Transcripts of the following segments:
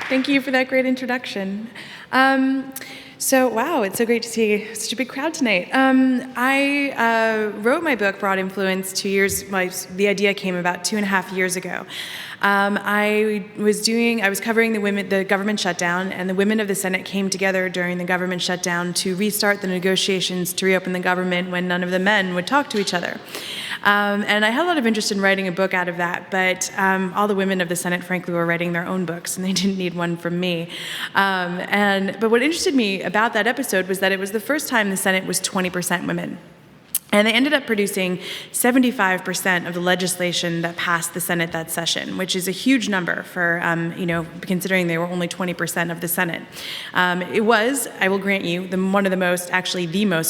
Thank you for that great introduction. Wow, it's so great to see such a big crowd tonight. I wrote my book, Broad Influence, the idea came about 2.5 years ago. I was covering the government shutdown, and the women of the Senate came together during the government shutdown to restart the negotiations to reopen the government when none of the men would talk to each other. And I had a lot of interest in writing a book out of that, but all the women of the Senate, frankly, were writing their own books, and they didn't need one from me. But what interested me about that episode was that it was the first time the Senate was 20% women. And they ended up producing 75% of the legislation that passed the Senate that session, which is a huge number for, considering they were only 20% of the Senate. It was, I will grant you, the most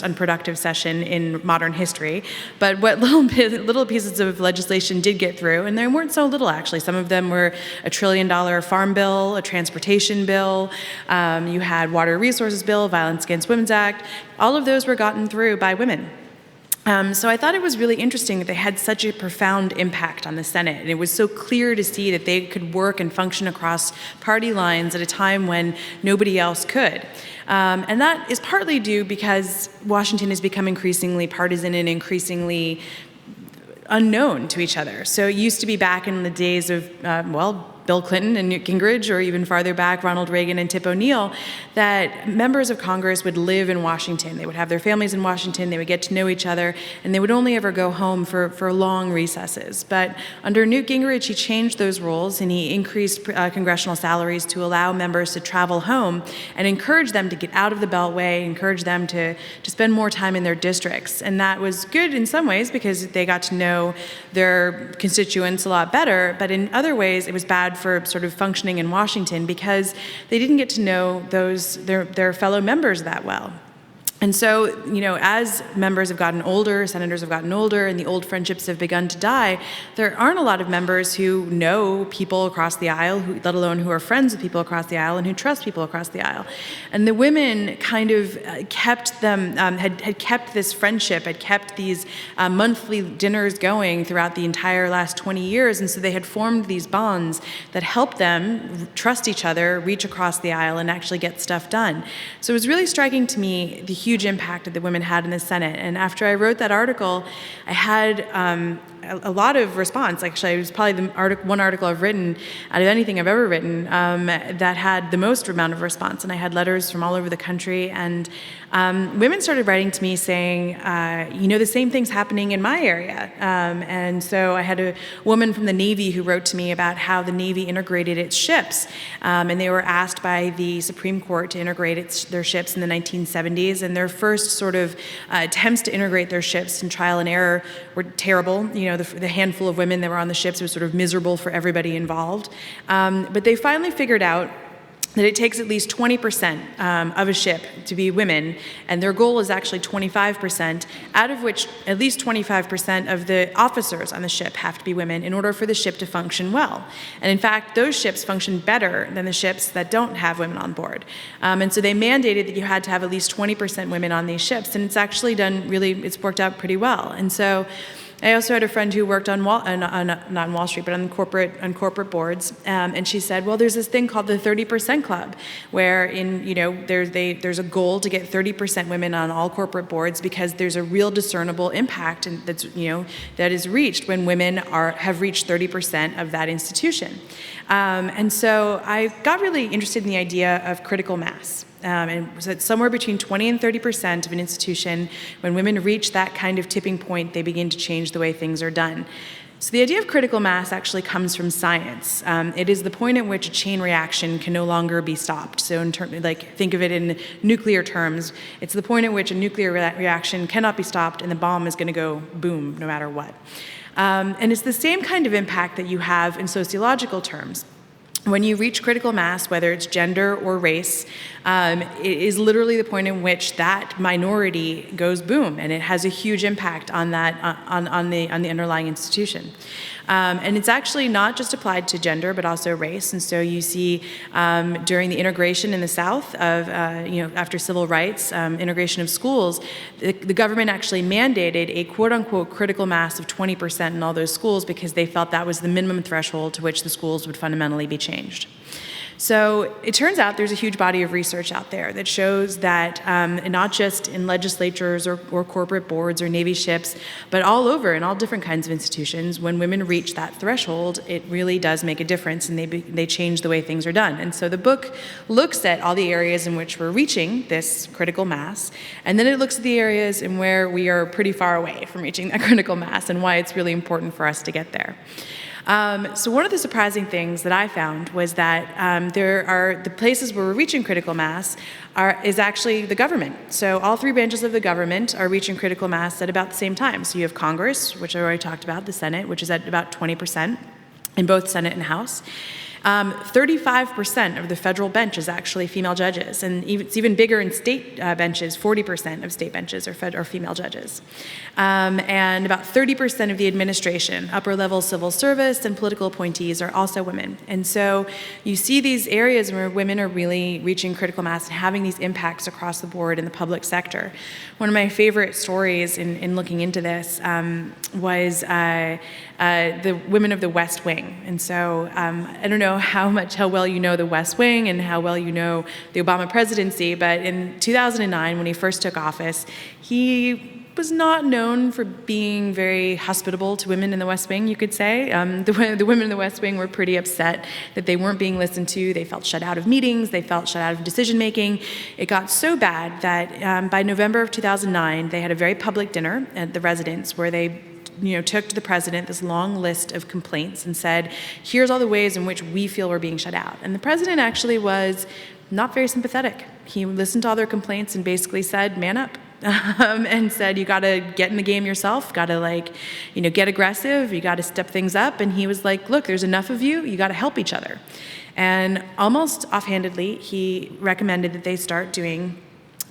unproductive session in modern history. But what little pieces of legislation did get through, and they weren't so little actually. Some of them were a $1 trillion farm bill, a transportation bill. You had water resources bill, Violence Against Women's Act. All of those were gotten through by women. So I thought it was really interesting that they had such a profound impact on the Senate, and it was so clear to see that they could work and function across party lines at a time when nobody else could. And that is partly due because Washington has become increasingly partisan and increasingly unknown to each other. So it used to be back in the days of, Bill Clinton and Newt Gingrich, or even farther back, Ronald Reagan and Tip O'Neill, that members of Congress would live in Washington. They would have their families in Washington, they would get to know each other, and they would only ever go home for long recesses. But under Newt Gingrich, he changed those rules, and he increased congressional salaries to allow members to travel home and encourage them to get out of the Beltway, encourage them to spend more time in their districts. And that was good in some ways because they got to know their constituents a lot better, but in other ways it was bad for sort of functioning in Washington because they didn't get to know their fellow members that well. And so, as members have gotten older, senators have gotten older, and the old friendships have begun to die, there aren't a lot of members who know people across the aisle, let alone who are friends with people across the aisle and who trust people across the aisle. And the women kind of kept them, had kept this friendship, had kept these monthly dinners going throughout the entire last 20 years, and so they had formed these bonds that helped them trust each other, reach across the aisle, and actually get stuff done. So it was really striking to me the huge impact that the women had in the Senate. And after I wrote that article, I had a lot of response. Actually, it was probably one article I've written out of anything I've ever written that had the most amount of response. And I had letters from all over the country, and women started writing to me saying, the same thing's happening in my area. And so I had a woman from the Navy who wrote to me about how the Navy integrated its ships. And they were asked by the Supreme Court to integrate their ships in the 1970s. And their first sort of attempts to integrate their ships in trial and error were terrible. The handful of women that were on the ships was sort of miserable for everybody involved. But they finally figured out that it takes at least 20% of a ship to be women, and their goal is actually 25%, out of which at least 25% of the officers on the ship have to be women in order for the ship to function well. And in fact, those ships function better than the ships that don't have women on board. And so they mandated that you had to have at least 20% women on these ships, and it's actually it's worked out pretty well. And so I also had a friend who worked on not on Wall Street, but on corporate boards, and she said, well, there's this thing called the 30% Club, where there's a goal to get 30% women on all corporate boards because there's a real discernible impact that is reached when women have reached 30% of that institution. And so I got really interested in the idea of critical mass. And so it's somewhere between 20 and 30% of an institution. When women reach that kind of tipping point, they begin to change the way things are done. So the idea of critical mass actually comes from science. It is the point at which a chain reaction can no longer be stopped. So think of it in nuclear terms. It's the point at which a nuclear reaction cannot be stopped and the bomb is going to go boom no matter what. And it's the same kind of impact that you have in sociological terms. When you reach critical mass, whether it's gender or race, it is literally the point in which that minority goes boom, and it has a huge impact on that on the underlying institution. And it's actually not just applied to gender, but also race. And so you see during the integration in the South of, after civil rights, integration of schools, the government actually mandated a quote-unquote critical mass of 20% in all those schools because they felt that was the minimum threshold to which the schools would fundamentally be changed. So it turns out there's a huge body of research out there that shows that not just in legislatures or corporate boards or Navy ships, but all over in all different kinds of institutions, when women reach that threshold, it really does make a difference and they change the way things are done. And so the book looks at all the areas in which we're reaching this critical mass, and then it looks at the areas in where we are pretty far away from reaching that critical mass and why it's really important for us to get there. So one of the surprising things that I found was that there are the places where we're reaching critical mass is actually the government. So all three branches of the government are reaching critical mass at about the same time. So you have Congress, which I already talked about, the Senate, which is at about 20% in both Senate and House. 35% of the federal bench is actually female judges, and it's even bigger in state benches. 40% of state benches are female judges. And about 30% of the administration, upper-level civil service and political appointees are also women. And so you see these areas where women are really reaching critical mass and having these impacts across the board in the public sector. One of my favorite stories in looking into this was the women of the West Wing. And so I don't know how well you know the West Wing and how well you know the Obama presidency, but in 2009, when he first took office, he was not known for being very hospitable to women in the West Wing, you could say. The women in the West Wing were pretty upset that they weren't being listened to. They felt shut out of meetings. They felt shut out of decision-making. It got so bad that by November of 2009, they had a very public dinner at the residence where they took to the president this long list of complaints and said, here's all the ways in which we feel we're being shut out. And the president actually was not very sympathetic. He listened to all their complaints and basically said, man up. And said, you got to get in the game yourself, got to get aggressive, you got to step things up. And he was like, look, there's enough of you got to help each other. And almost offhandedly, he recommended that they start doing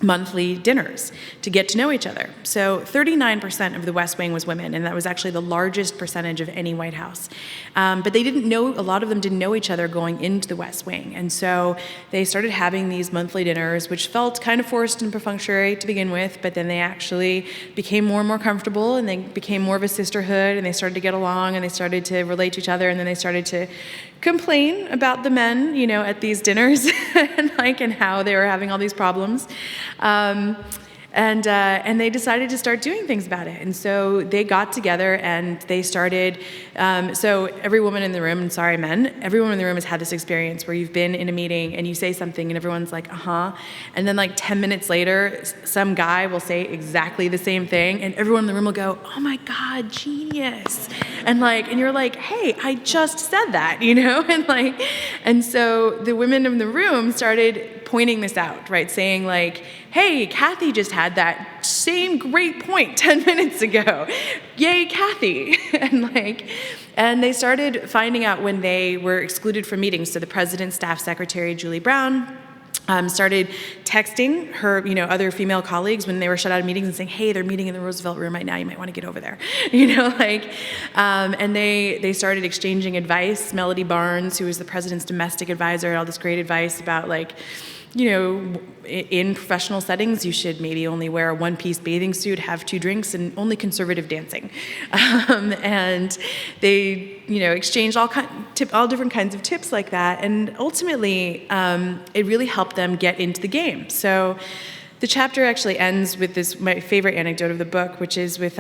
monthly dinners to get to know each other. So 39% of the West Wing was women, and that was actually the largest percentage of any White House. But they didn't know, a lot of them didn't know each other going into the West Wing. And so they started having these monthly dinners, which felt kind of forced and perfunctory to begin with, but then they actually became more and more comfortable, and they became more of a sisterhood, and they started to get along, and they started to relate to each other, and then they started to complain about the men, at these dinners and how they were having all these problems. And they decided to start doing things about it. And so they got together and they started, so every woman in the room, and sorry men, everyone in the room has had this experience where you've been in a meeting and you say something and everyone's like, uh-huh. And then 10 minutes later, some guy will say exactly the same thing and everyone in the room will go, oh my God, genius. And you're like, hey, I just said that, and so the women in the room started pointing this out, right? Saying hey, Cathy just had that same great point 10 minutes ago. Yay, Cathy. And they started finding out when they were excluded from meetings. So the president's staff secretary, Julie Brown, started texting her, other female colleagues when they were shut out of meetings and saying, hey, they're meeting in the Roosevelt room right now. You might want to get over there, and they started exchanging advice. Melody Barnes, who was the president's domestic advisor, had all this great advice about in professional settings, you should maybe only wear a one-piece bathing suit, have 2 drinks, and only conservative dancing. And they, exchanged all different kinds of tips like that. And ultimately, it really helped them get into the game. So the chapter actually ends with this, my favorite anecdote of the book, which is with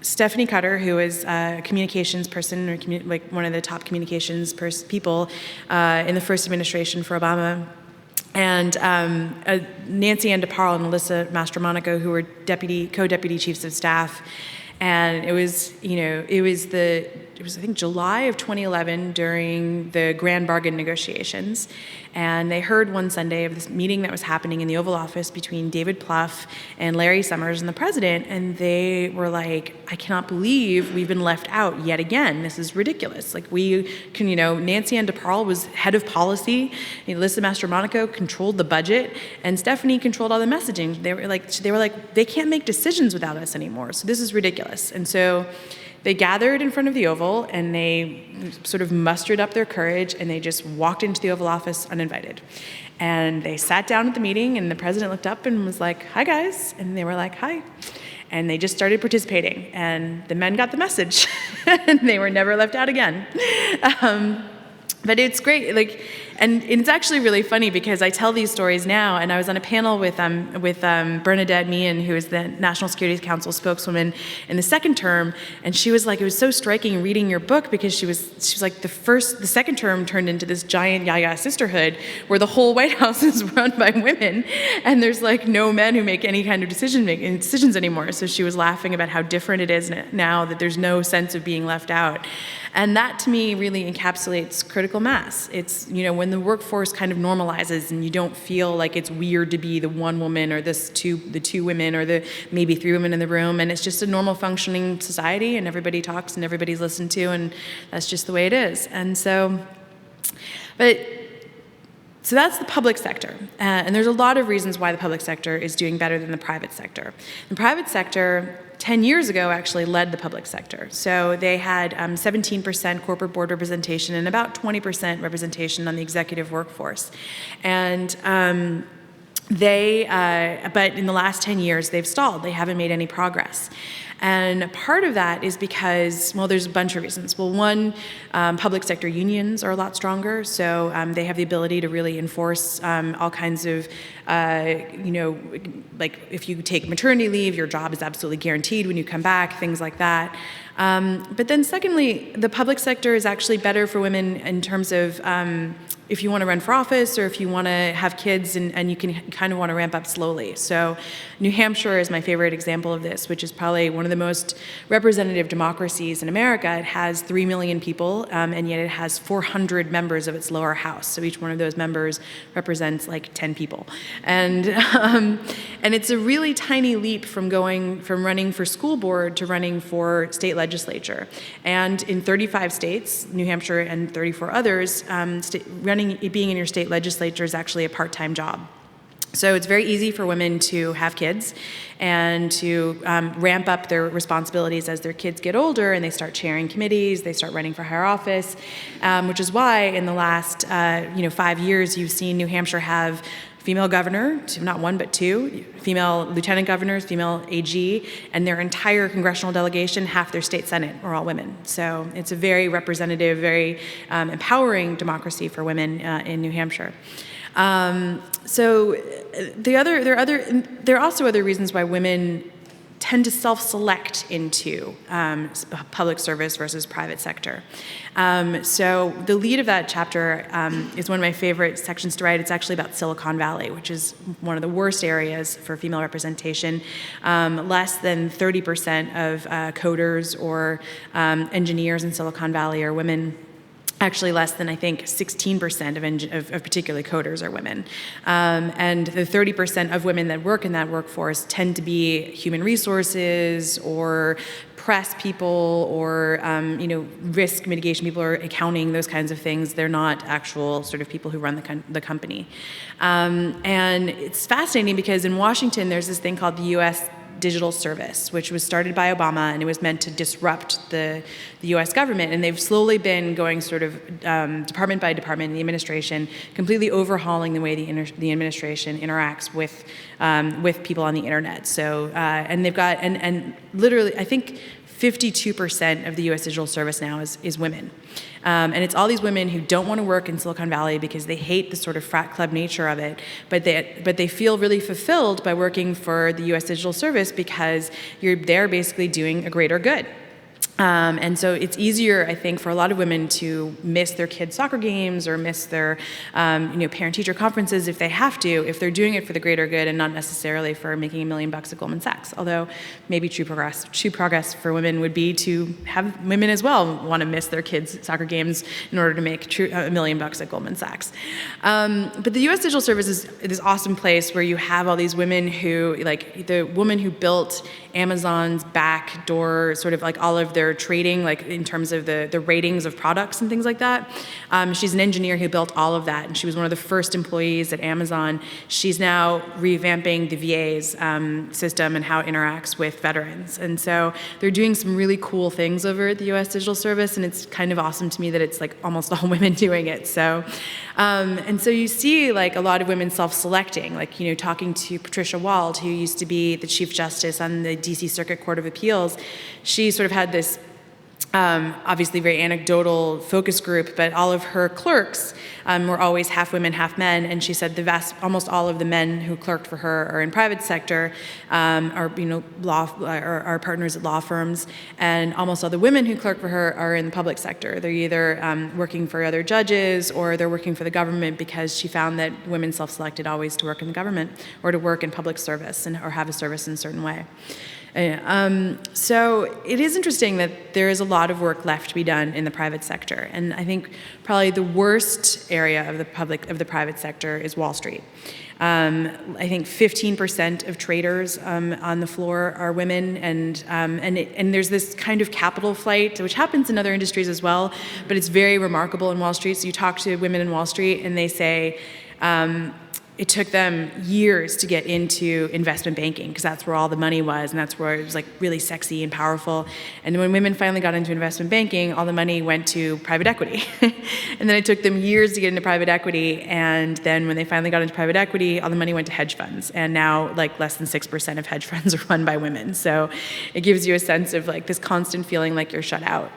Stephanie Cutter, who is a communications person, or one of the top communications people in the first administration for Obama. And Nancy Ann DeParle and Alyssa Mastromonaco, who were co-deputy chiefs of staff. And it was I think July of 2011 during the grand bargain negotiations. And they heard one Sunday of this meeting that was happening in the Oval Office between David Plouffe and Larry Summers and the president. And they were like, I cannot believe we've been left out yet again. This is ridiculous. we can, Nancy Ann DeParle was head of policy. Alyssa Mastromonaco controlled the budget. And Stephanie controlled all the messaging. They were like, they can't make decisions without us anymore. So this is ridiculous. And so they gathered in front of the Oval, and they sort of mustered up their courage, and they just walked into the Oval Office uninvited. And they sat down at the meeting, and the president looked up and was like, "Hi, guys." And they were like, "Hi." And they just started participating, and the men got the message, and they were never left out again. But it's great, and it's actually really funny because I tell these stories now, and I was on a panel with Bernadette Meehan, who is the National Security Council spokeswoman in the second term, and she was like, it was so striking reading your book because she was like, the second term turned into this giant yaya sisterhood where the whole White House is run by women, and there's like no men who make any kind of decisions anymore. So she was laughing about how different it is now, that there's no sense of being left out. And that, to me, really encapsulates critical mass. It's, when the workforce kind of normalizes and you don't feel like it's weird to be the one woman or the two women or the maybe three women in the room, and it's just a normal functioning society, and everybody talks and everybody's listened to, and that's just the way it is. And so that's the public sector. And there's a lot of reasons why the public sector is doing better than the private sector. The private sector, 10 years ago, actually led the public sector. So they had 17% corporate board representation and about 20% representation on the executive workforce. And but in the last 10 years, they've stalled. They haven't made any progress. And part of that is because, well, there's a bunch of reasons. Well, one, public sector unions are a lot stronger, so they have the ability to really enforce all kinds of, like if you take maternity leave, your job is absolutely guaranteed when you come back, things like that. But then secondly, the public sector is actually better for women in terms of if you want to run for office or if you want to have kids and you can kind of want to ramp up slowly. So New Hampshire is my favorite example of this, which is probably one of the most representative democracies in America. It has 3 million people, and yet it has 400 members of its lower house. So each one of those members represents like 10 people. And it's a really tiny leap from running for school board to running for state legislature. And in 35 states, New Hampshire and 34 others, being in your state legislature is actually a part-time job. So it's very easy for women to have kids and to ramp up their responsibilities as their kids get older and they start chairing committees, they start running for higher office, which is why in the last 5 years you've seen New Hampshire have female governor, not one but two, female lieutenant governors, female AG, and their entire congressional delegation, half their state senate are all women. So it's a very representative, very empowering democracy for women in New Hampshire. So there are also other reasons why women tend to self-select into public service versus private sector. So the lead of that chapter is one of my favorite sections to write. It's actually about Silicon Valley, which is one of the worst areas for female representation. Less than 30% of coders or engineers in Silicon Valley are women. Actually, less than, I think, 16% of particularly coders are women. And the 30% of women that work in that workforce tend to be human resources or press people or, risk mitigation people or accounting, those kinds of things. They're not actual sort of people who run the company. And it's fascinating because in Washington, there's this thing called the U.S. Digital Service, which was started by Obama, and it was meant to disrupt the U.S. government. And they've slowly been going sort of department by department in the administration, completely overhauling the way the administration interacts with people on the internet. So, and they've got, and literally, I think 52% of the U.S. Digital Service now is women. And it's all these women who don't want to work in Silicon Valley because they hate the sort of frat club nature of it, but they feel really fulfilled by working for the U.S. Digital Service because you're there basically doing a greater good. And so it's easier, I think, for a lot of women to miss their kids' soccer games or miss their, parent-teacher conferences if they have to, if they're doing it for the greater good and not necessarily for making $1 million at Goldman Sachs. Although maybe true progress for women would be to have women as well want to miss their kids' soccer games in order to make $1 million at Goldman Sachs. But the U.S. Digital Service is this awesome place where you have all these women who, like the woman who built Amazon's back door, sort of like all of their their trading, like in terms of the ratings of products and things like that. She's an engineer who built all of that, and she was one of the first employees at Amazon. She's now revamping the VA's system and how it interacts with veterans. And so they're doing some really cool things over at the U.S. Digital Service, and it's kind of awesome to me that it's like almost all women doing it. So, and so you see like a lot of women self-selecting, like, you know, talking to Patricia Wald, who used to be the Chief Justice on the D.C. Circuit Court of Appeals. She sort of had this obviously very anecdotal focus group, but all of her clerks were always half women, half men, and she said almost all of the men who clerked for her are in private sector, are, you know, are partners at law firms, and almost all the women who clerk for her are in the public sector. They're either working for other judges or they're working for the government, because she found that women self-selected always to work in the government or to work in public service or have a service in a certain way. So it is interesting that there is a lot of work left to be done in the private sector, and I think probably the worst area of the private sector is Wall Street. I think 15% of traders on the floor are women, and there's this kind of capital flight, which happens in other industries as well, but it's very remarkable in Wall Street. So you talk to women in Wall Street, and they say it took them years to get into investment banking, because that's where all the money was, and that's where it was like really sexy and powerful. And when women finally got into investment banking, all the money went to private equity. And then it took them years to get into private equity, and then when they finally got into private equity, all the money went to hedge funds. And now like less than 6% of hedge funds are run by women. So it gives you a sense of like this constant feeling like you're shut out.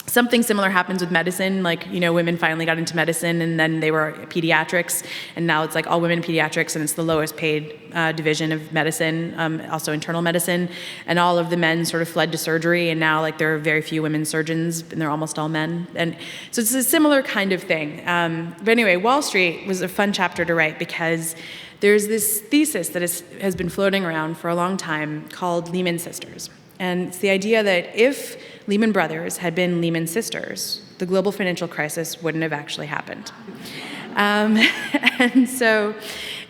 Something similar happens with medicine, like, you know, women finally got into medicine, and then they were pediatrics, and now it's like all women pediatrics, and it's the lowest paid division of medicine, also internal medicine, and all of the men sort of fled to surgery, and now like there are very few women surgeons, and they're almost all men, and so it's a similar kind of thing. But anyway, Wall Street was a fun chapter to write, because there's this thesis that has been floating around for a long time called Lehman Sisters. And it's the idea that if Lehman Brothers had been Lehman Sisters, the global financial crisis wouldn't have actually happened. And so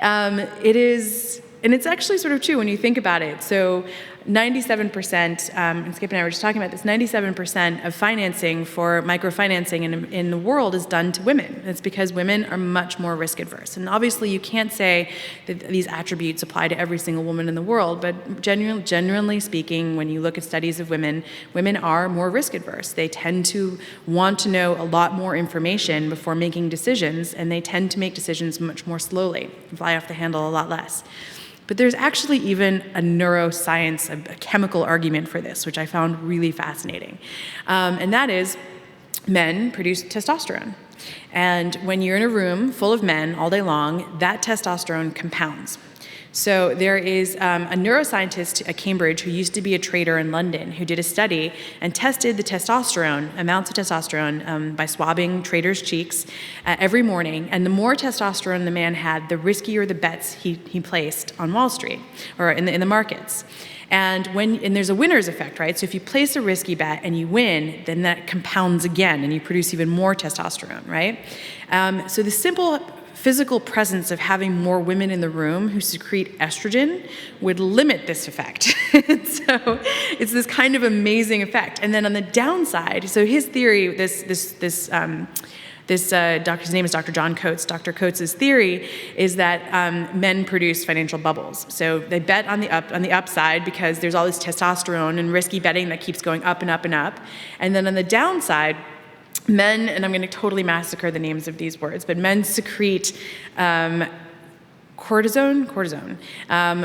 it is, and it's actually sort of true when you think about it. So 97%, and Skip and I were just talking about this, 97% of financing for microfinancing in the world is done to women. It's because women are much more risk adverse. And obviously you can't say that these attributes apply to every single woman in the world, but generally speaking, when you look at studies of women, women are more risk adverse. They tend to want to know a lot more information before making decisions, and they tend to make decisions much more slowly, fly off the handle a lot less. But there's actually even a neuroscience, a chemical argument for this, which I found really fascinating. And that is, men produce testosterone. And when you're in a room full of men all day long, that testosterone compounds. So there is a neuroscientist at Cambridge who used to be a trader in London who did a study and tested the testosterone, amounts of testosterone, by swabbing traders' cheeks every morning. And the more testosterone the man had, the riskier the bets he placed on Wall Street or in the markets. And there's a winner's effect, right? So if you place a risky bet and you win, then that compounds again and you produce even more testosterone, right? So the simple physical presence of having more women in the room who secrete estrogen would limit this effect. So it's this kind of amazing effect. And then on the downside, so his theory, this doctor's name is Dr. John Coates. Dr. Coates' theory is that men produce financial bubbles. So they bet on the upside because there's all this testosterone and risky betting that keeps going up and up and up. And then on the downside, men, and I'm going to totally massacre the names of these words, but men secrete cortisone,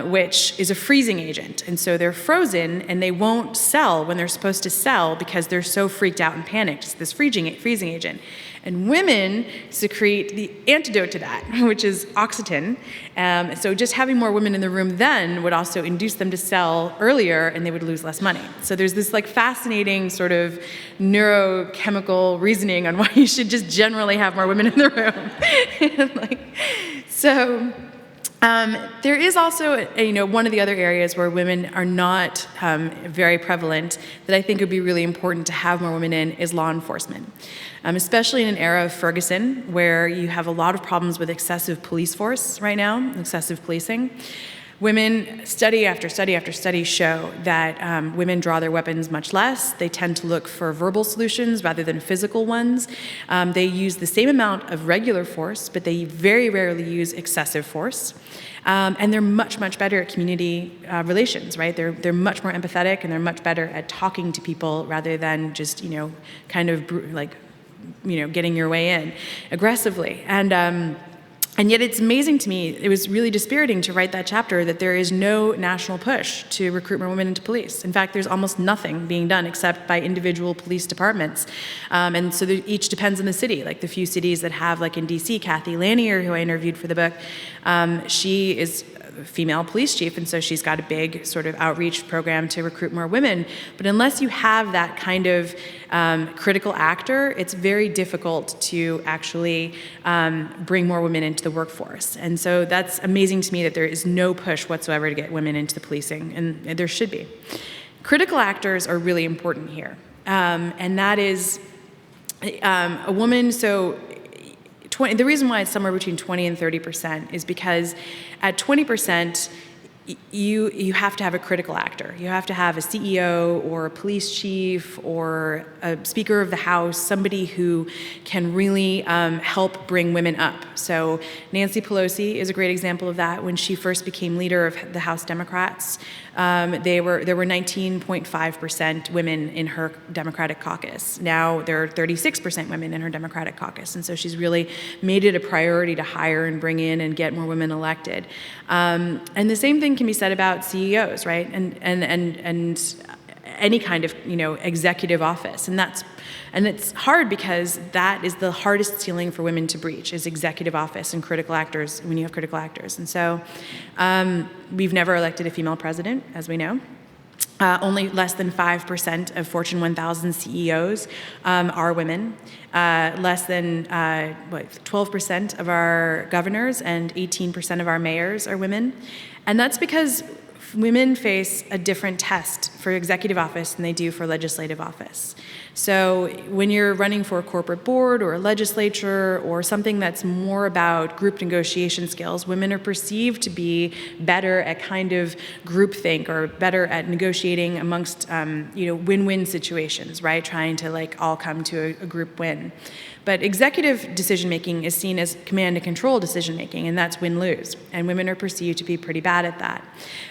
which is a freezing agent. And so they're frozen and they won't sell when they're supposed to sell because they're so freaked out and panicked. It's this freezing agent. And women secrete the antidote to that, which is oxytocin. So just having more women in the room then would also induce them to sell earlier and they would lose less money. So there's this like fascinating sort of neurochemical reasoning on why you should just generally have more women in the room. There is also, one of the other areas where women are not very prevalent that I think would be really important to have more women in is law enforcement, especially in an era of Ferguson where you have a lot of problems with excessive police force right now, excessive policing. women, study after study after study show that women draw their weapons much less. They tend to look for verbal solutions rather than physical ones. They use the same amount of regular force, but they very rarely use excessive force. And they're much, much better at community relations, right? They're much more empathetic, and they're much better at talking to people rather than just, kind of getting your way in aggressively. And yet it's amazing to me, it was really dispiriting to write that chapter that there is no national push to recruit more women into police. In fact, there's almost nothing being done except by individual police departments. And so each depends on the city. Like the few cities that have, like in DC, Kathy Lanier, who I interviewed for the book, she is a female police chief, and so she's got a big sort of outreach program to recruit more women. But unless you have that kind of critical actor, it's very difficult to actually bring more women into the workforce. And so that's amazing to me that there is no push whatsoever to get women into the policing, and there should be. Critical actors are really important here, and that is a woman. So the reason why it's somewhere between 20 and 30% is because at 20%, you have to have a critical actor. You have to have a CEO or a police chief or a Speaker of the House, somebody who can really help bring women up. So Nancy Pelosi is a great example of that. When she first became leader of the House Democrats, there were 19.5% women in her Democratic caucus. Now there are 36% women in her Democratic caucus, and so she's really made it a priority to hire and bring in and get more women elected. And the same thing can be said about CEOs, right? And any kind of executive office, and it's hard because that is the hardest ceiling for women to breach, is executive office and critical actors, when you have critical actors. And so we've never elected a female president, as we know. Only less than 5% of Fortune 1000 CEOs are women. Less than 12% of our governors and 18% of our mayors are women. And that's because women face a different test for executive office than they do for legislative office. So when you're running for a corporate board or a legislature or something that's more about group negotiation skills, women are perceived to be better at kind of groupthink or better at negotiating amongst win-win situations, right? Trying to all come to a group win. But executive decision-making is seen as command and control decision-making, and that's win-lose. And women are perceived to be pretty bad at that.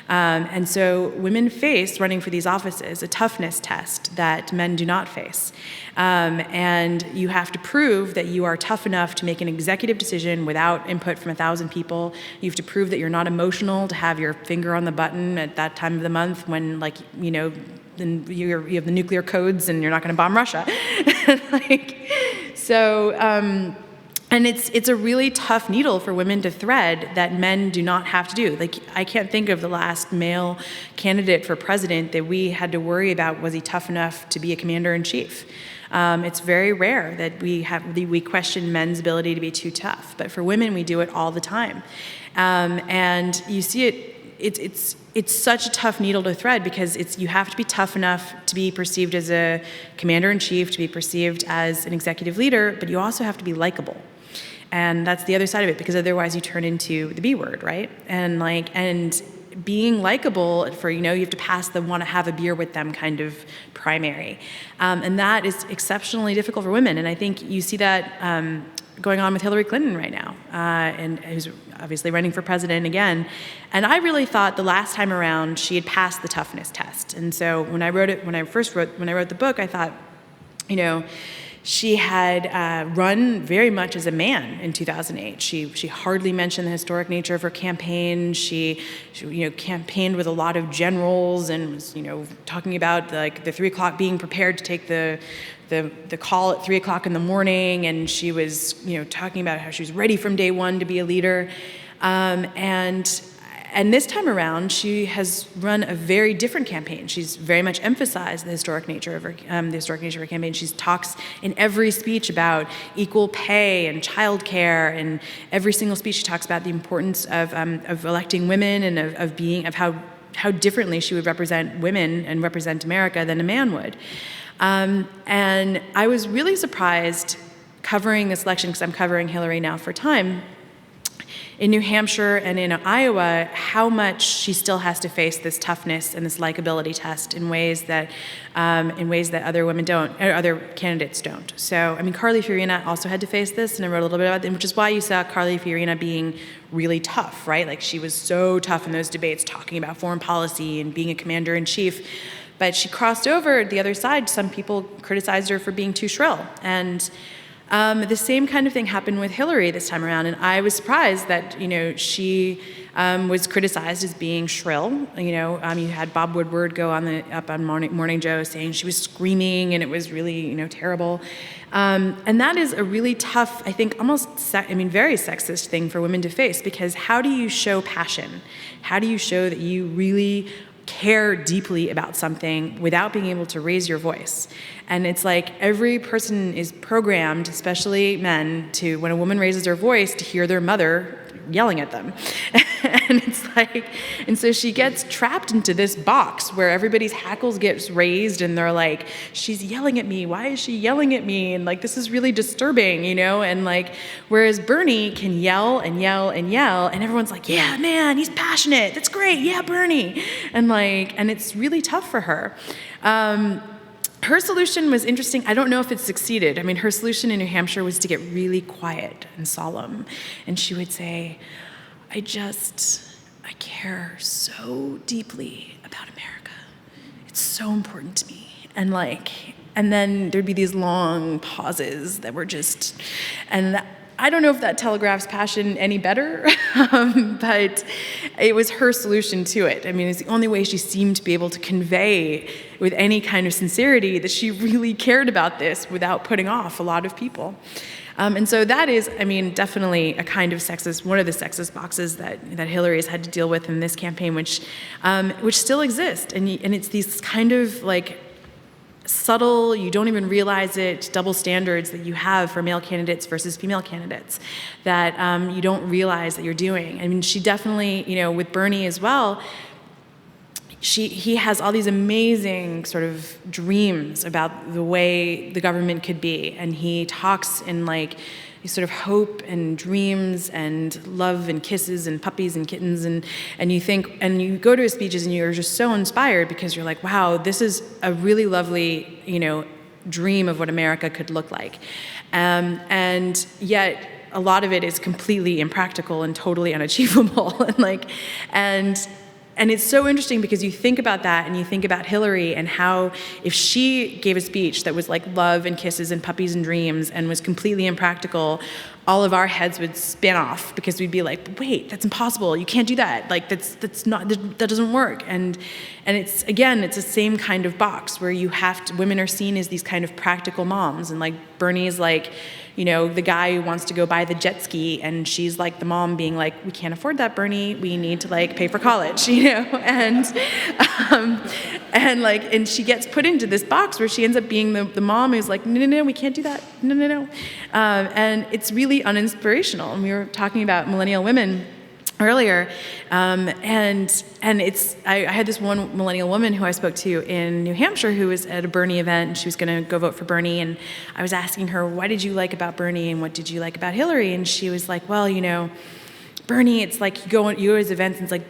And so women face, running for these offices, a toughness test that men do not face. And you have to prove that you are tough enough to make an executive decision without input from 1,000 people. You have to prove that you're not emotional to have your finger on the button at that time of the month when, then you have the nuclear codes and you're not going to bomb Russia. And it's a really tough needle for women to thread that men do not have to do. I can't think of the last male candidate for president that we had to worry about, was he tough enough to be a commander-in-chief? It's very rare that we question men's ability to be too tough. But for women, we do it all the time. And you see it's such a tough needle to thread because you have to be tough enough to be perceived as a commander-in-chief, to be perceived as an executive leader, but you also have to be likable. And that's the other side of it, because otherwise you turn into the B word, right? And being likable you have to pass the want to have a beer with them kind of primary. And that is exceptionally difficult for women. And I think you see that going on with Hillary Clinton right now, and who's obviously running for president again. And I really thought the last time around she had passed the toughness test. And so when I wrote the book, I thought, she had run very much as a man in 2008. She hardly mentioned the historic nature of her campaign. She campaigned with a lot of generals and was, talking about the 3 o'clock, being prepared to take the call at 3 o'clock in the morning. And she was, talking about how she was ready from day one to be a leader. And this time around, she has run a very different campaign. She's very much emphasized the historic nature of her campaign. She talks in every speech about equal pay and childcare, and every single speech she talks about the importance of electing women and of how differently she would represent women and represent America than a man would. And I was really surprised covering this election, because I'm covering Hillary now for Time, in New Hampshire and in Iowa, how much she still has to face this toughness and this likability test in ways that other women don't, or other candidates don't. So, I mean, Carly Fiorina also had to face this, and I wrote a little bit about it, which is why you saw Carly Fiorina being really tough, right? Like, she was so tough in those debates, talking about foreign policy and being a commander-in-chief. But she crossed over the other side. Some people criticized her for being too shrill. And the same kind of thing happened with Hillary this time around. And I was surprised that, she was criticized as being shrill. You had Bob Woodward go up on Morning Joe saying she was screaming and it was really, terrible. And that is a really tough, I think, almost, very sexist thing for women to face, because how do you show passion? How do you show that you really care deeply about something without being able to raise your voice? And it's like every person is programmed, especially men, to, when a woman raises her voice, to hear their mother yelling at them. And so she gets trapped into this box where everybody's hackles gets raised and they're like, she's yelling at me, why is she yelling at me? And this is really disturbing, and whereas Bernie can yell and yell and yell, and everyone's like, yeah, man, he's passionate, that's great, yeah, Bernie. And it's really tough for her. Her solution was interesting. I don't know if it succeeded. Her solution in New Hampshire was to get really quiet and solemn. And she would say, I care so deeply about America. It's so important to me. And then there'd be these long pauses that were just, and I don't know if that telegraphs passion any better, but it was her solution to it. It's the only way she seemed to be able to convey with any kind of sincerity that she really cared about this without putting off a lot of people. And so that is, definitely a kind of sexist, one of the sexist boxes that Hillary has had to deal with in this campaign, which still exist. And it's these kind of subtle, you don't even realize it, double standards that you have for male candidates versus female candidates that you don't realize that you're doing. She definitely, with Bernie as well, he has all these amazing sort of dreams about the way the government could be, and he talks in sort of hope and dreams and love and kisses and puppies and kittens, and you think, and you go to his speeches and you're just so inspired because you're like, wow, this is a really lovely, dream of what America could look like. And yet a lot of it is completely impractical and totally unachievable. And it's so interesting because you think about that and you think about Hillary and how if she gave a speech that was like love and kisses and puppies and dreams and was completely impractical, all of our heads would spin off because we'd be like, wait, that's impossible. You can't do that. That doesn't work. And it's the same kind of box where women are seen as these kind of practical moms. And Bernie is the guy who wants to go buy the jet ski, and she's like the mom being like, we can't afford that, Bernie. We need to pay for college, and she gets put into this box where she ends up being the mom who's like, no, we can't do that. No. And it's really uninspirational. And we were talking about millennial women earlier, and I had this one millennial woman who I spoke to in New Hampshire who was at a Bernie event, and she was going to go vote for Bernie, and I was asking her, what did you like about Bernie and what did you like about Hillary? And she was like, well, Bernie, it's like you go to his events and it's like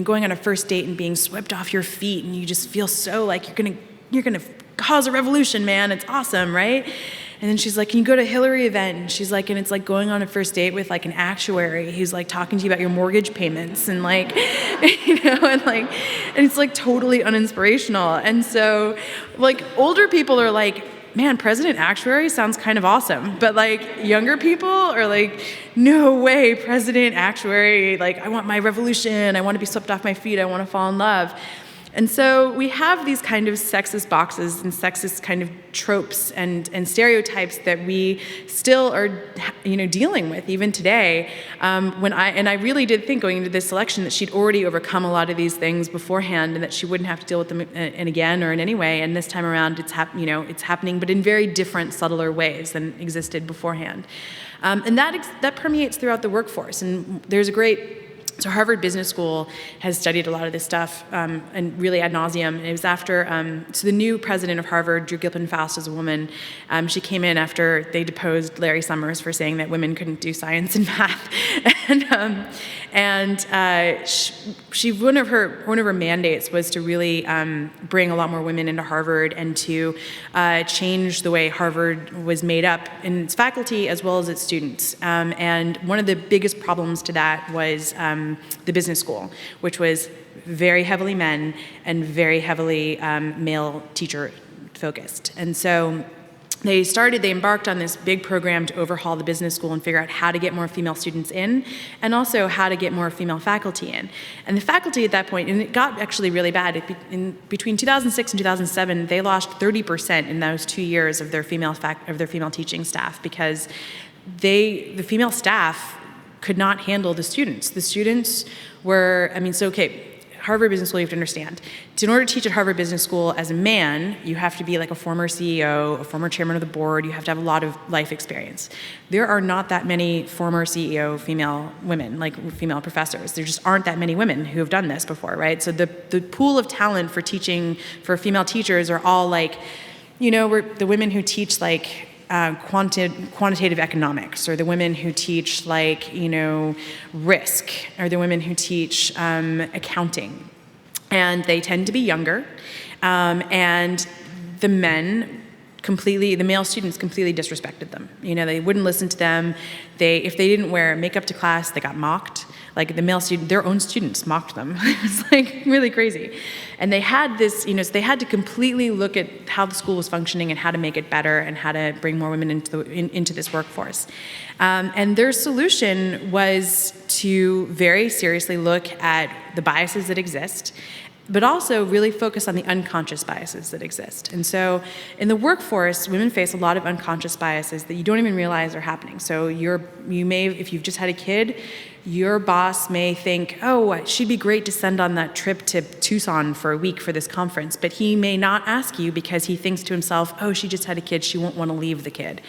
going on a first date and being swept off your feet, and you just feel so like you're gonna cause a revolution, man. It's awesome, right? And then she's like, can you go to a Hillary event? And she's like, and it's like going on a first date with an actuary who's talking to you about your mortgage payments and and it's totally uninspirational. And so older people are like, man, president actuary sounds kind of awesome. But younger people are no way, president actuary, I want my revolution, I want to be swept off my feet, I want to fall in love. And so we have these kind of sexist boxes and sexist kind of tropes and stereotypes that we still are, dealing with even today. I really did think going into this election that she'd already overcome a lot of these things beforehand and that she wouldn't have to deal with them again or in any way. And this time around, it's happening, but in very different, subtler ways than existed beforehand. And that permeates throughout the workforce. And there's a great. So Harvard Business School has studied a lot of this stuff, and really ad nauseum. And it was after, so the new president of Harvard, Drew Gilpin-Faust, is a woman. She came in after they deposed Larry Summers for saying that women couldn't do science and math. One of her mandates was to really bring a lot more women into Harvard and to change the way Harvard was made up in its faculty as well as its students. And one of the biggest problems to that was the business school, which was very heavily men and very heavily male teacher focused. And so they embarked on this big program to overhaul the business school and figure out how to get more female students in and also how to get more female faculty in. And the faculty at that point, and it got actually really bad, between 2006 and 2007, they lost 30% in those 2 years of their female teaching staff because the female staff could not handle the students. The students were, Harvard Business School, you have to understand. In order to teach at Harvard Business School as a man, you have to be like a former CEO, a former chairman of the board, you have to have a lot of life experience. There are not that many former CEO female women, like female professors. There just aren't that many women who have done this before, right? So the pool of talent for teaching, for female teachers are all like, we're the women who teach like quantitative economics, or the women who teach risk, or the women who teach accounting. And they tend to be younger, and the male students completely disrespected them. They wouldn't listen to them. If they didn't wear makeup to class, they got mocked. Like the male student, their own students mocked them. It was like really crazy. And they had this, so they had to completely look at how the school was functioning and how to make it better and how to bring more women into this workforce. And their solution was to very seriously look at the biases that exist, but also really focus on the unconscious biases that exist. And so in the workforce, women face a lot of unconscious biases that you don't even realize are happening. So you may, if you've just had a kid, your boss may think, oh, she'd be great to send on that trip to Tucson for a week for this conference, but he may not ask you because he thinks to himself, oh, she just had a kid, she won't want to leave the kid.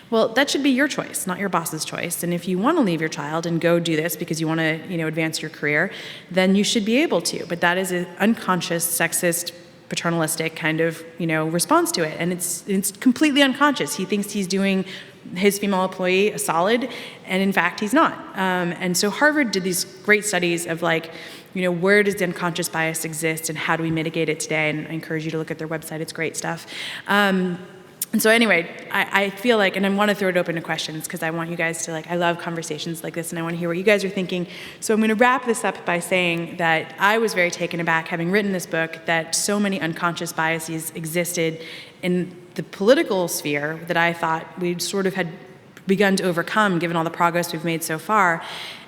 Well, that should be your choice, not your boss's choice. And if you want to leave your child and go do this because you want to, advance your career, then you should be able to. But that is an unconscious, sexist, paternalistic kind of, response to it. And it's completely unconscious. He thinks he's doing his female employee a solid, and in fact, he's not. And so Harvard did these great studies of where does the unconscious bias exist and how do we mitigate it today? And I encourage you to look at their website. It's great stuff. And so anyway, I feel like, and I want to throw it open to questions because I want you guys to I love conversations like this and I want to hear what you guys are thinking. So I'm going to wrap this up by saying that I was very taken aback, having written this book, that so many unconscious biases existed in the political sphere that I thought we sort of had begun to overcome given all the progress we've made so far.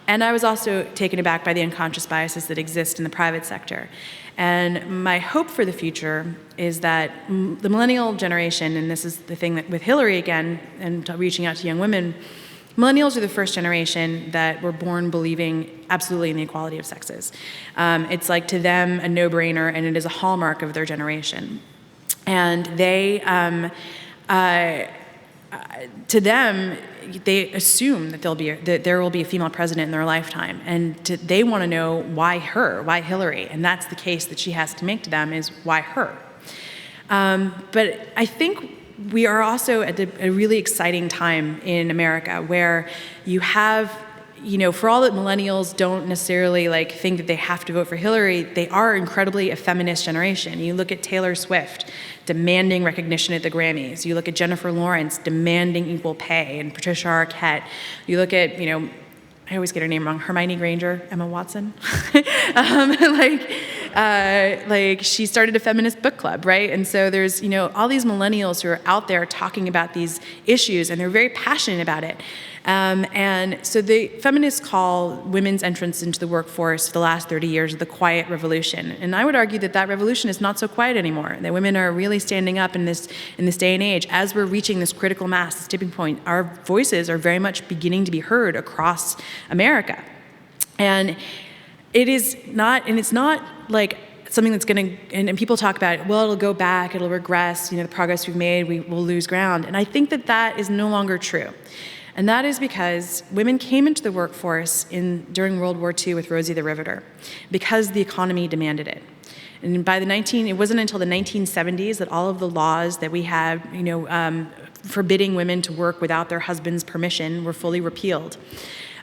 And I was also taken aback by the unconscious biases that exist in the private sector. And my hope for the future is that the millennial generation, and this is the thing that with Hillary again, and reaching out to young women, millennials are the first generation that were born believing absolutely in the equality of sexes. It's like to them a no-brainer, and it is a hallmark of their generation. And they, to them, they assume that there will be a female president in their lifetime, and they want to know why Hillary, and that's the case that she has to make to them is why her. But I think we are also at a really exciting time in America where you have, for all that millennials don't necessarily think that they have to vote for Hillary, they are incredibly a feminist generation. You look at Taylor Swift demanding recognition at the Grammys. You look at Jennifer Lawrence demanding equal pay, and Patricia Arquette. You look at, I always get her name wrong, Hermione Granger, Emma Watson. She started a feminist book club, right? And so there's, all these millennials who are out there talking about these issues, and they're very passionate about it. And so the feminists call women's entrance into the workforce for the last 30 years the quiet revolution. And I would argue that revolution is not so quiet anymore, that women are really standing up in this day and age. As we're reaching this critical mass, this tipping point, our voices are very much beginning to be heard across America. And it's not like something that's going to, and people talk about it, well, it'll go back, it'll regress, the progress we've made, we will lose ground. And I think that is no longer true. And that is because women came into the workforce during World War II with Rosie the Riveter, because the economy demanded it. And it wasn't until the 1970s that all of the laws that we had, forbidding women to work without their husband's permission were fully repealed.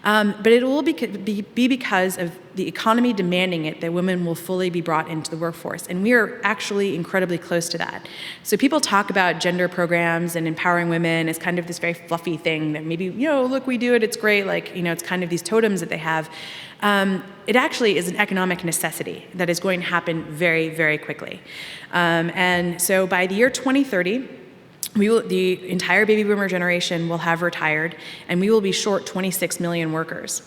But it will be because of the economy demanding it that women will fully be brought into the workforce. And we are actually incredibly close to that. So people talk about gender programs and empowering women as kind of this very fluffy thing that maybe, look, we do it, it's great. Like, it's kind of these totems that they have. It actually is an economic necessity that is going to happen very, very quickly. And so by the year 2030, the entire baby boomer generation will have retired, and we will be short 26 million workers.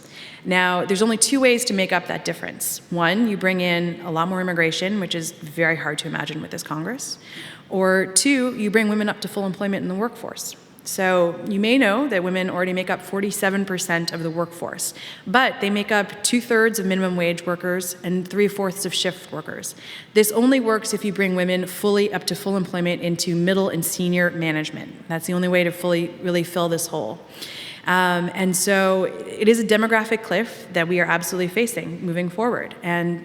Now, there's only two ways to make up that difference. One, you bring in a lot more immigration, which is very hard to imagine with this Congress. Or two, you bring women up to full employment in the workforce. So you may know that women already make up 47% of the workforce, but they make up 2/3 of minimum wage workers and 3/4 of shift workers. This only works if you bring women fully up to full employment into middle and senior management. That's the only way to fully really fill this hole. And so it is a demographic cliff that we are absolutely facing moving forward. And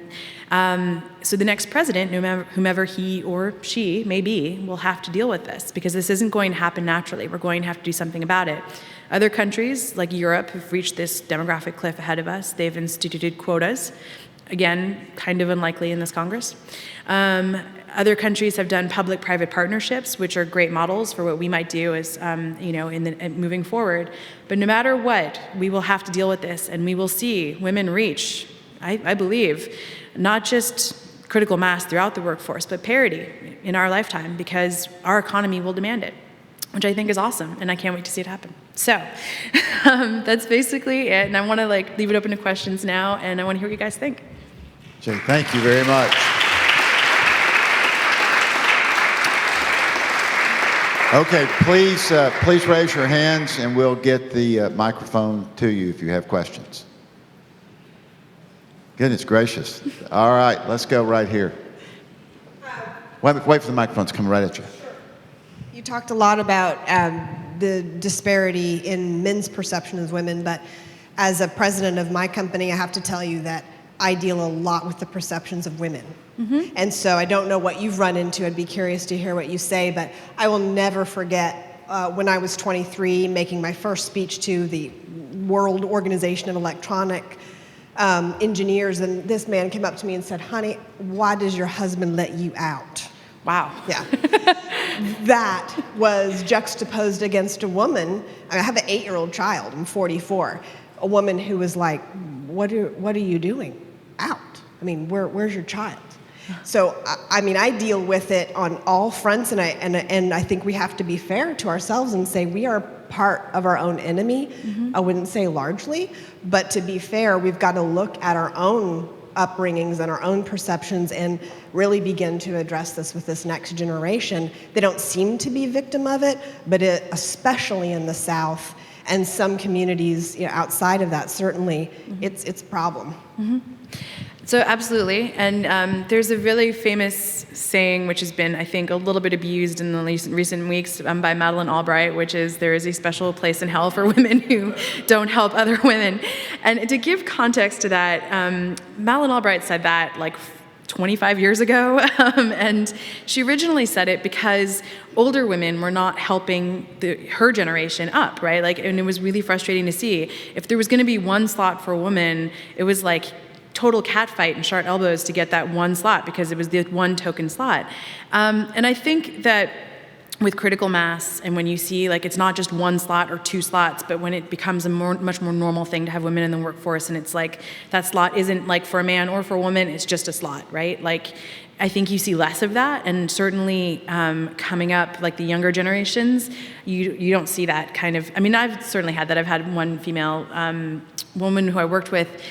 so the next president, whomever he or she may be, will have to deal with this because this isn't going to happen naturally. We're going to have to do something about it. Other countries, like Europe, have reached this demographic cliff ahead of us. They've instituted quotas. Again, kind of unlikely in this Congress. Other countries have done public-private partnerships, which are great models for what we might do as, moving forward. But no matter what, we will have to deal with this, and we will see women reach, I believe, not just critical mass throughout the workforce, but parity in our lifetime because our economy will demand it, which I think is awesome, and I can't wait to see it happen. So that's basically it, and I want to leave it open to questions now, and I want to hear what you guys think. Jay, thank you very much. Okay, please raise your hands, and we'll get the microphone to you if you have questions. Goodness gracious. All right, let's go right here. Wait for the microphone to come right at you. You talked a lot about the disparity in men's perception of women, but as a president of my company, I have to tell you that I deal a lot with the perceptions of women. Mm-hmm. And so I don't know what you've run into. I'd be curious to hear what you say, but I will never forget when I was 23 making my first speech to the World Organization of Electronic Engineers, and this man came up to me and said, "Honey, why does your husband let you out?" Wow. Yeah. That was juxtaposed against a woman. I have an 8-year-old child. I'm 44. A woman who was like, what are you doing? Out. I mean, where's your child? So, I deal with it on all fronts, and I think we have to be fair to ourselves and say we are part of our own enemy. Mm-hmm. I wouldn't say largely, but to be fair, we've got to look at our own upbringings and our own perceptions and really begin to address this with this next generation. They don't seem to be victim of it, but especially in the South and some communities outside of that, certainly, mm-hmm. it's a problem. Mm-hmm. So absolutely, and there's a really famous saying which has been, I think, a little bit abused in the recent weeks by Madeleine Albright, which is, there is a special place in hell for women who don't help other women. And to give context to that, Madeleine Albright said that 25 years ago, and she originally said it because older women were not helping her generation up, right? And it was really frustrating to see. If there was going to be one slot for a woman, it was total catfight and sharp elbows to get that one slot because it was the one token slot. And I think that with critical mass, and when you see it's not just one slot or two slots, but when it becomes a much more normal thing to have women in the workforce, and it's that slot isn't for a man or for a woman, it's just a slot, right? I think you see less of that, and certainly coming up, the younger generations, you don't see that kind of. I've certainly had that. I've had one female woman who I worked with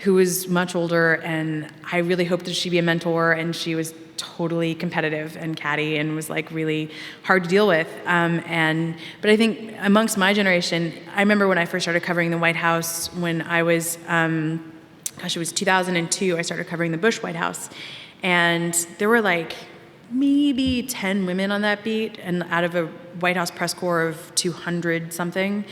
who was much older, and I really hoped that she'd be a mentor, and she was totally competitive and catty and was really hard to deal with. But I think amongst my generation, I remember when I first started covering the White House when I was, it was 2002, I started covering the Bush White House. And there were maybe 10 women on that beat, and out of a White House press corps of 200 something.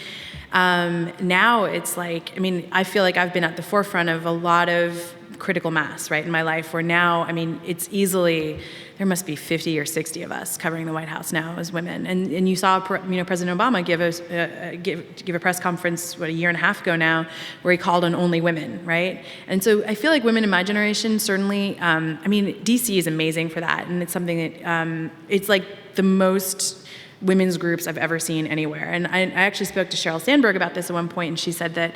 Now it's I feel like I've been at the forefront of a lot of critical mass, right, in my life, where now, I mean, it's easily, there must be 50 or 60 of us covering the White House now as women. And you saw, President Obama give a press conference, a year and a half ago now, where he called on only women, right? And so I feel like women in my generation, certainly, DC is amazing for that. And it's something that, it's like the most women's groups I've ever seen anywhere. And I actually spoke to Sheryl Sandberg about this at one point, and she said that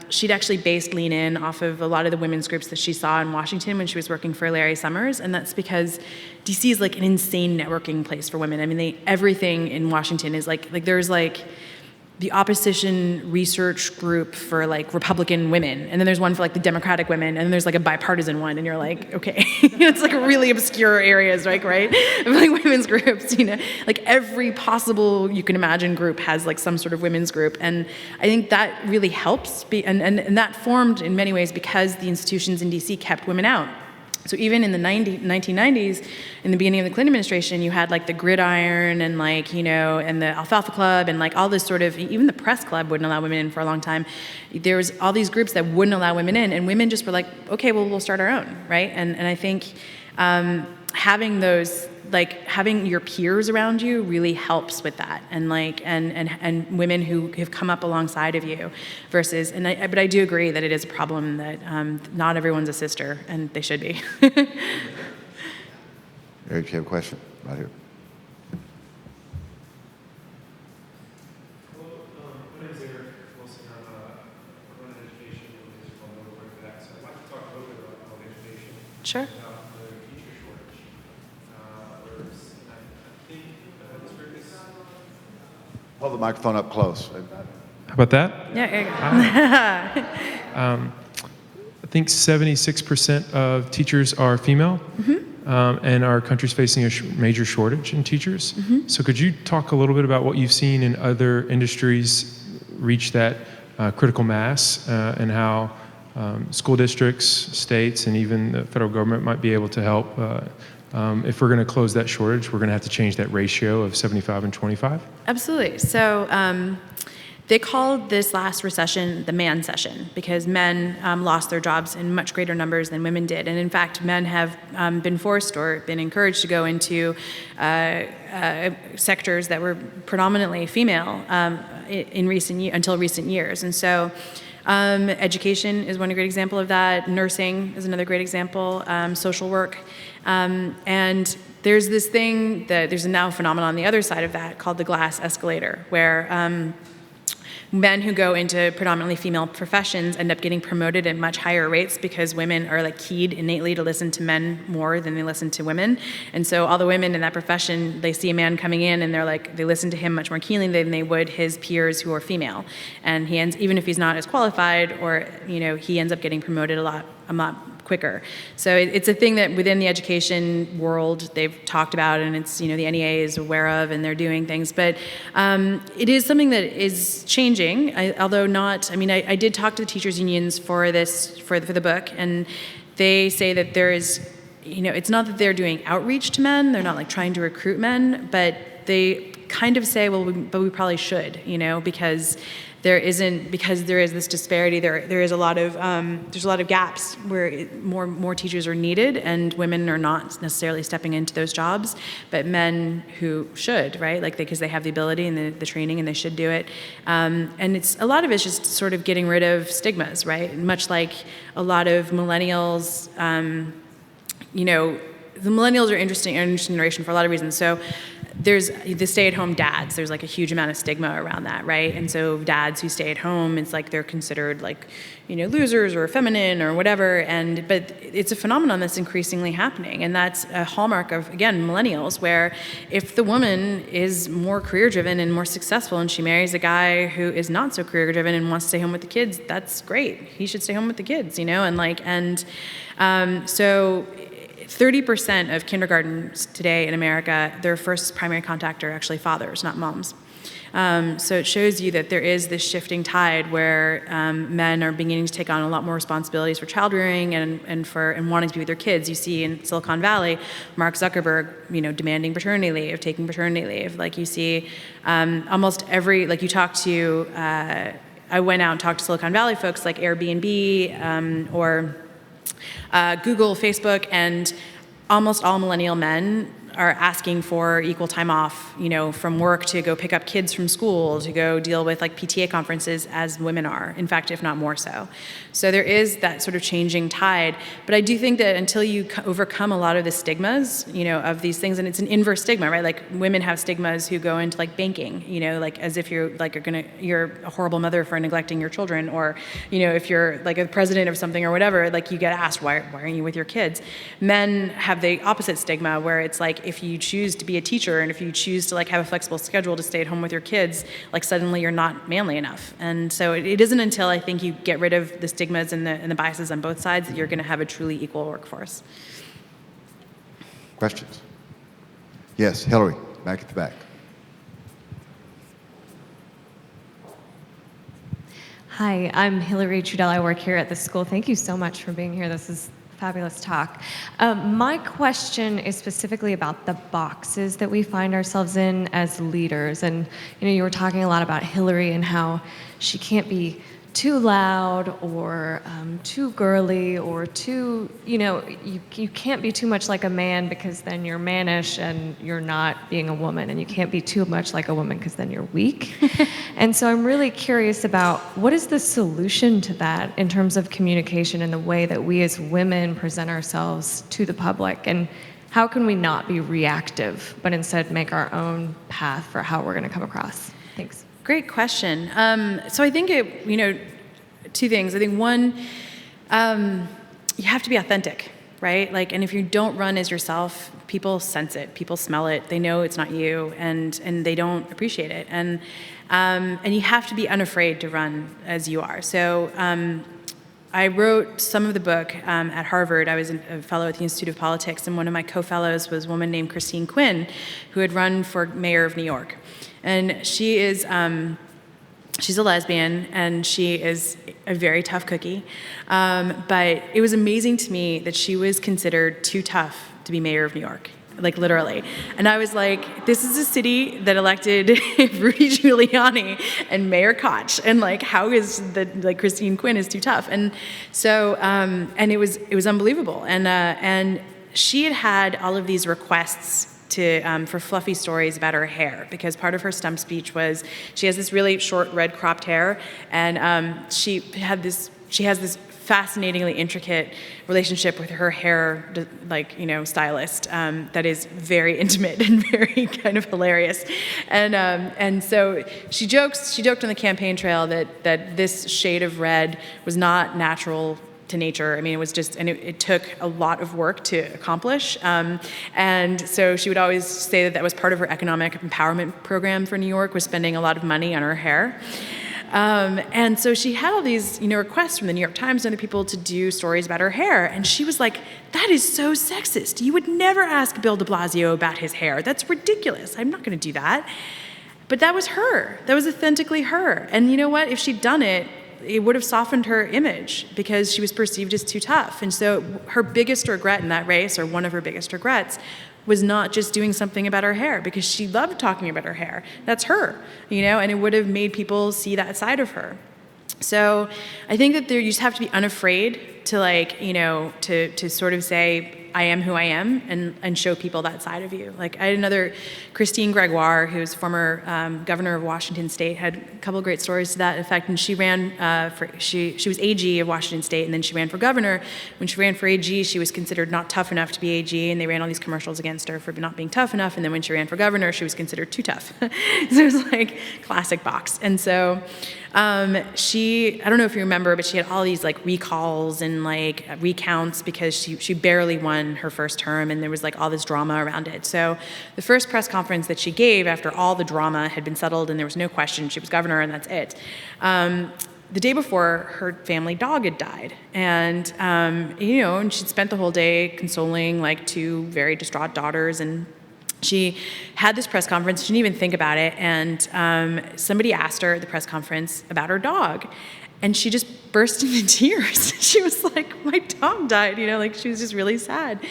she'd actually based Lean In off of a lot of the women's groups that she saw in Washington when she was working for Larry Summers, and that's because DC is like an insane networking place for women. I mean, everything in Washington is like there's like the opposition research group for like Republican women, and then there's one for like the Democratic women, and then there's like a bipartisan one, and you're like, okay, it's like really obscure areas, right? Of like women's groups, like every possible you can imagine group has like some sort of women's group, and I think that really helps. And that formed in many ways because the institutions in DC kept women out. So even in the 1990s, in the beginning of the Clinton administration, you had like the Gridiron and like, and the Alfalfa Club and like all this sort of, even the Press Club wouldn't allow women in for a long time. There was all these groups that wouldn't allow women in, and women just were like, okay, well, we'll start our own, right? And I think having those, like having your peers around you really helps with that, and like and women who have come up alongside of you versus, but I do agree that it is a problem that not everyone's a sister, and they should be. Eric, you have a question? Right here. Well, my name is Eric Wilson. I run an education organization called No Quick Back. So I'd like to talk a little bit about public education. Sure. About the teacher shortage. I think this group is... Hold the microphone up close. How about that? Yeah, there you go. I think 76% of teachers are female. Mm-hmm. And our country's facing a major shortage in teachers. Mm-hmm. So could you talk a little bit about what you've seen in other industries reach that critical mass and how school districts, states, and even the federal government might be able to help? If we're going to close that shortage, we're going to have to change that ratio of 75 and 25? Absolutely. So they called this last recession the man session because men lost their jobs in much greater numbers than women did. And in fact, men have been forced or been encouraged to go into sectors that were predominantly female until recent years. And so education is one great example of that. Nursing is another great example. Social work. And there's this thing that there's a now phenomenon on the other side of that called the glass escalator, where men who go into predominantly female professions end up getting promoted at much higher rates because women are like keyed innately to listen to men more than they listen to women. And so all the women in that profession, they see a man coming in and they're like, they listen to him much more keenly than they would his peers who are female. And he ends, even if he's not as qualified, or he ends up getting promoted a lot quicker. So it's a thing that within the education world they've talked about, and it's the NEA is aware of, and they're doing things. But it is something that is changing. Although not, I did talk to the teachers unions for the book, and they say that there is, it's not that they're doing outreach to men. They're not like trying to recruit men, but they kind of say, well, but we probably should, because there is this disparity. There is a lot of there's a lot of gaps where more teachers are needed, and women are not necessarily stepping into those jobs, but men who should, right? Like because they have the ability and the training, and they should do it. And it's a lot of it's just sort of getting rid of stigmas, right? Much like a lot of millennials, the millennials are interesting generation for a lot of reasons. So there's the stay-at-home dads. There's like a huge amount of stigma around that, right? And so dads who stay at home, it's like they're considered like, losers or feminine or whatever. But it's a phenomenon that's increasingly happening, and that's a hallmark of, again, millennials, where if the woman is more career-driven and more successful, and she marries a guy who is not so career-driven and wants to stay home with the kids, that's great. He should stay home with the kids, so 30% of kindergartens today in America, their first primary contact are actually fathers, not moms. So it shows you that there is this shifting tide where men are beginning to take on a lot more responsibilities for child rearing and wanting to be with their kids. You see in Silicon Valley, Mark Zuckerberg, demanding paternity leave, taking paternity leave. Like you see almost every, like you talk to, I went out and talked to Silicon Valley folks like Airbnb or Google, Facebook, and almost all millennial men are asking for equal time off, from work to go pick up kids from school, to go deal with like PTA conferences as women are, in fact, if not more so. So there is that sort of changing tide. But I do think that until you overcome a lot of the stigmas, of these things, and it's an inverse stigma, right? Like women have stigmas who go into like banking, like as if you're a horrible mother for neglecting your children, or, if you're like a president of something or whatever, like you get asked, why aren't you with your kids? Men have the opposite stigma where it's like, if you choose to be a teacher and if you choose to like have a flexible schedule to stay at home with your kids, like suddenly you're not manly enough. And so it isn't until I think you get rid of the stigmas and the biases on both sides that you're going to have a truly equal workforce. Questions? Yes, Hillary, back at the back. Hi, I'm Hillary Trudell. I work here at the school. Thank you so much for being here. This is fabulous talk. My question is specifically about the boxes that we find ourselves in as leaders. And you were talking a lot about Hillary and how she can't be too loud or too girly or too, you can't be too much like a man because then you're mannish and you're not being a woman, and you can't be too much like a woman because then you're weak. And so I'm really curious about what is the solution to that in terms of communication and the way that we as women present ourselves to the public, and how can we not be reactive but instead make our own path for how we're going to come across? Thanks. Great question. So I think two things. I think one, you have to be authentic, right? Like, and if you don't run as yourself, people sense it, people smell it, they know it's not you, and they don't appreciate it. And you have to be unafraid to run as you are. So I wrote some of the book at Harvard. I was a fellow at the Institute of Politics, and one of my co-fellows was a woman named Christine Quinn, who had run for mayor of New York. And she is, she's a lesbian, and she is a very tough cookie. But it was amazing to me that she was considered too tough to be mayor of New York, like literally. And I was like, this is a city that elected Rudy Giuliani and Mayor Koch, and like, how is Christine Quinn is too tough? And so, and it was unbelievable. And she had all of these requests for fluffy stories about her hair, because part of her stump speech was she has this really short red cropped hair, and she has this fascinatingly intricate relationship with her hair stylist that is very intimate and very kind of hilarious, and so she joked on the campaign trail that this shade of red was not natural to nature. I mean, it was just, and it took a lot of work to accomplish. And so she would always say that was part of her economic empowerment program for New York, was spending a lot of money on her hair. And so she had all these, requests from the New York Times and other people to do stories about her hair. And she was like, that is so sexist. You would never ask Bill de Blasio about his hair. That's ridiculous. I'm not going to do that. But that was her. That was authentically her. And you know what? If she'd done it, it would have softened her image because she was perceived as too tough. And so her biggest regret in that race, or one of her biggest regrets, was not just doing something about her hair, because she loved talking about her hair. That's her, and it would have made people see that side of her. So I think that you just have to be unafraid to to sort of say, I am who I am, and show people that side of you. Like, I had another, Christine Gregoire, who's former governor of Washington State, had a couple of great stories to that effect. And she ran she was AG of Washington State, and then she ran for governor. When she ran for AG, she was considered not tough enough to be AG, and they ran all these commercials against her for not being tough enough. And then when she ran for governor, she was considered too tough. So it was like classic box. And so she, I don't know if you remember, but she had all these recalls and recounts because she barely won her first term, and there was all this drama around it. So the first press conference that she gave after all the drama had been settled and there was no question she was governor and that's it, the day before, her family dog had died, and and she'd spent the whole day consoling two very distraught daughters, and she had this press conference. She didn't even think about it, and somebody asked her at the press conference about her dog, and she just burst into tears. She was like, my dog died, she was just really sad.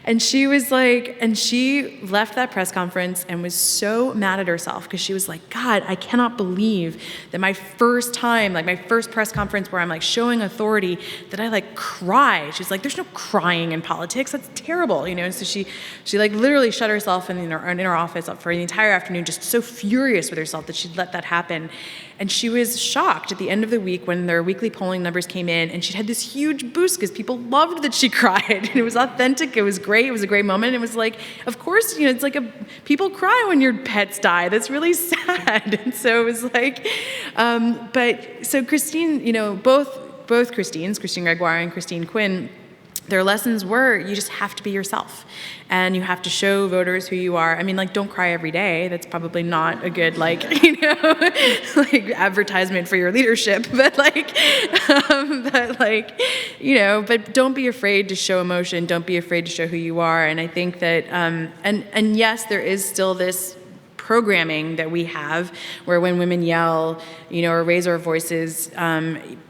And she was like, and she left that press conference and was so mad at herself because she was like, God, I cannot believe that my first time, like my first press conference where I'm like showing authority, that I like cry. She's like, there's no crying in politics. That's terrible, you know? And so she like literally shut herself in her office for the entire afternoon, just so furious with herself that she'd let that happen. And she was shocked at the end of the week when their weekly polling numbers came in, and she'd had this huge boost because people loved that she cried. And it was authentic. It was great. It was a great moment. It was like, of course, you know, it's like people cry when your pets die. That's really sad. And so it was like, so Christine, you know, both Christines, Christine Gregoire and Christine Quinn, their lessons were you just have to be yourself and you have to show voters who you are. I mean, like, don't cry every day. That's probably not a good, like, you know, like advertisement for your leadership, but you know, but don't be afraid to show emotion. Don't be afraid to show who you are. And I think that, and yes, there is still this programming that we have where when women yell, you know, or raise our voices,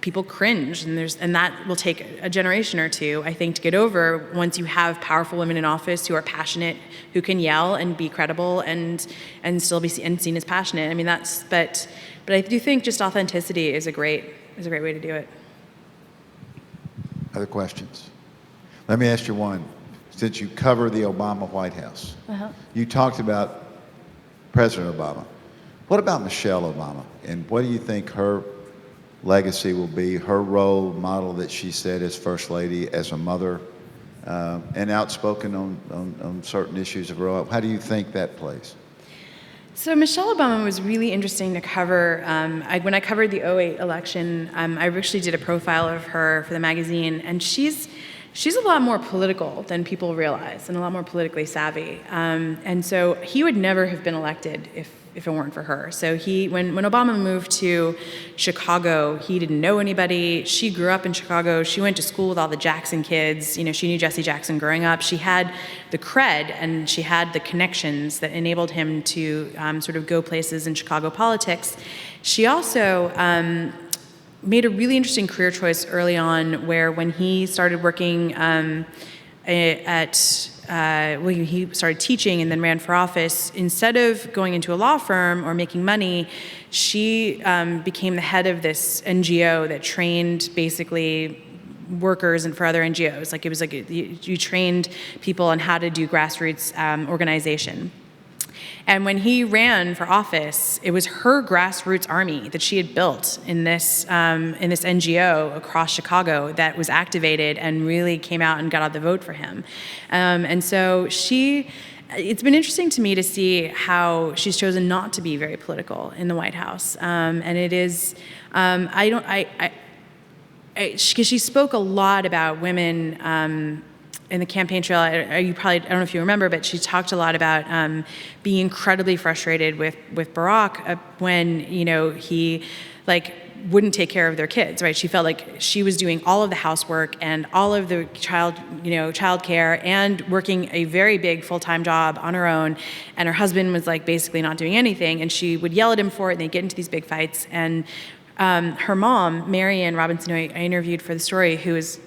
people cringe, and that will take a generation or two, I think, to get over once you have powerful women in office who are passionate, who can yell and be credible and still be seen as passionate. I mean, but I do think just authenticity is a great way to do it. Other questions? Let me ask you one. Since you cover the Obama White House, you talked about President Obama. What about Michelle Obama? And what do you think her legacy will be, her role model that she set as First Lady, as a mother, and outspoken on certain issues of her life? How do you think that plays? So Michelle Obama was really interesting to cover. When I covered the 2008 election, I actually did a profile of her for the magazine, and she's a lot more political than people realize and a lot more politically savvy. And so he would never have been elected if it weren't for her. So when Obama moved to Chicago, he didn't know anybody. She grew up in Chicago. She went to school with all the Jackson kids. You know, she knew Jesse Jackson growing up. She had the cred and she had the connections that enabled him to sort of go places in Chicago politics. She also made a really interesting career choice early on where when he started working he started teaching and then ran for office, instead of going into a law firm or making money, she became the head of this NGO that trained basically workers and for other NGOs. Like, it was like you trained people on how to do grassroots organization. And when he ran for office, it was her grassroots army that she had built in this NGO across Chicago that was activated and really came out and got out the vote for him. And so it's been interesting to me to see how she's chosen not to be very political in the White House. And it is, because she spoke a lot about women in the campaign trail. I don't know if you remember, but she talked a lot about being incredibly frustrated with Barack when, you know, he wouldn't take care of their kids, right? She felt like she was doing all of the housework and all of the child care and working a very big full-time job on her own, and her husband was like basically not doing anything, and she would yell at him for it, and they'd get into these big fights. And her mom, Marianne Robinson, who I interviewed for the story, who is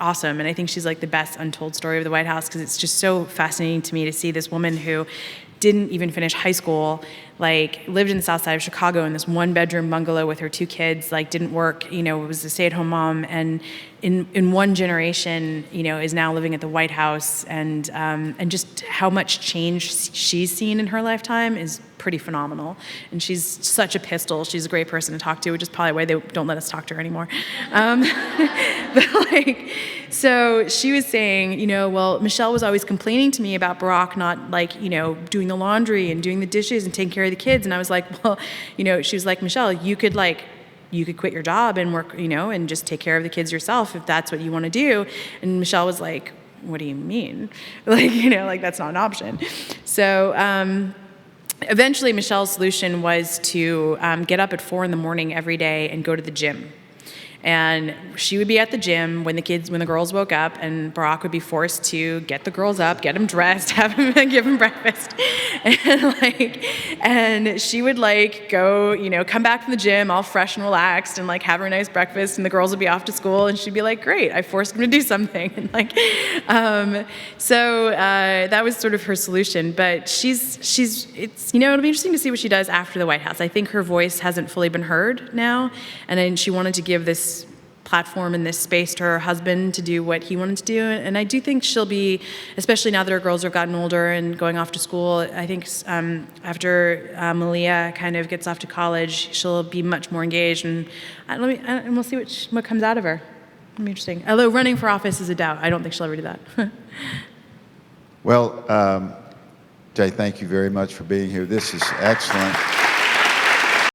awesome, and I think she's like the best untold story of the White House, because it's just so fascinating to me to see this woman who didn't even finish high school, like lived in the south side of Chicago in this one-bedroom bungalow with her 2 kids, like didn't work, you know, was a stay-at-home mom, and in one generation, you know, is now living at the White House, and just how much change she's seen in her lifetime is pretty phenomenal. And she's such a pistol. She's a great person to talk to, which is probably why they don't let us talk to her anymore. So she was saying, you know, well, Michelle was always complaining to me about Barack not, like, you know, doing the laundry and doing the dishes and taking care of the kids. And I was like, well, you know, she was like, Michelle, you could quit your job and work, you know, and just take care of the kids yourself if that's what you want to do. And Michelle was like, what do you mean? Like, you know, like, that's not an option. So eventually Michelle's solution was to get up at 4 a.m. every day and go to the gym. And she would be at the gym when the girls woke up, and Barack would be forced to get the girls up, get them dressed, have them, give them breakfast, and she would go, come back from the gym all fresh and relaxed, and have her a nice breakfast, and the girls would be off to school, and she'd be like, great, I forced them to do something, and so that was sort of her solution. But it'll be interesting to see what she does after the White House. I think her voice hasn't fully been heard now, and she wanted to give this platform and this space to her husband to do what he wanted to do. And I do think she'll be, especially now that her girls have gotten older and going off to school, I think after Malia kind of gets off to college, she'll be much more engaged, and we'll see what comes out of her. It'll be interesting. Although running for office is a doubt. I don't think she'll ever do that. Well, Jay, thank you very much for being here. This is excellent.